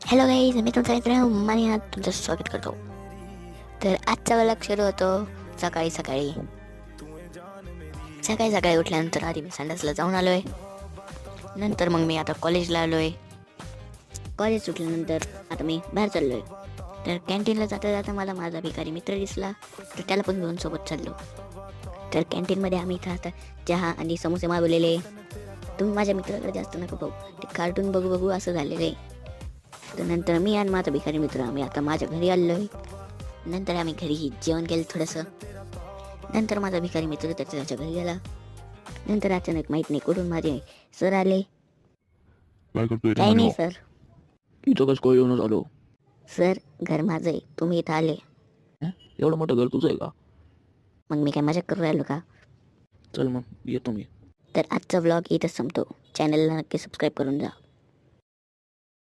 Hello guys, मी तुमचा मित्र मानिया तुमचं स्वागत करतो. तर आजचा व्लॉग सुरू होतो सकाळी सकाळी सकाळी सकाळी उठल्यानंतर आधी मी संडासला जाऊन आलो आहे. नंतर मग मी आता कॉलेजला आलो आहे. कॉलेज सुटल्यानंतर आता मी बाहेर चाललो आहे. तर कॅन्टीनला जाता जाता मला माझा भिकारी मित्र दिसला, तर त्याला पण घेऊन सोबत चाललो. तर कॅन्टीनमध्ये आम्ही इथं आता चहा आणि समोसे मागवलेले. तुम्ही माझ्या मित्राकडे जास्त नका बघू, ते कार्टून बघू बघू असं झालेलं आहे. तर नंतर मी आणि माझा भिकारी मित्र आम्ही आता माझ्या घरी आलो आहे. नंतर आम्ही घरी जेवण केलं थोडंसं. नंतर माझा भिकारी मित्र त्याच्या घरी गेला. नंतर अचानक माहीत नाही कुठून माझे सर आले. काय करतोय रे काही नाही मानियो? सर. इथं कसं काय येऊन आलो? सर, घर माझं आहे, तुम्ही इथं आले. हं? एवढं मोठं घर तुझं आहे का? मग मी काय मजाक करून राहिलो का? चल मग येतो मी. तर आजचा व्लॉग इथंच संपतो. चॅनलला नक्की सबस्क्राईब करून जा.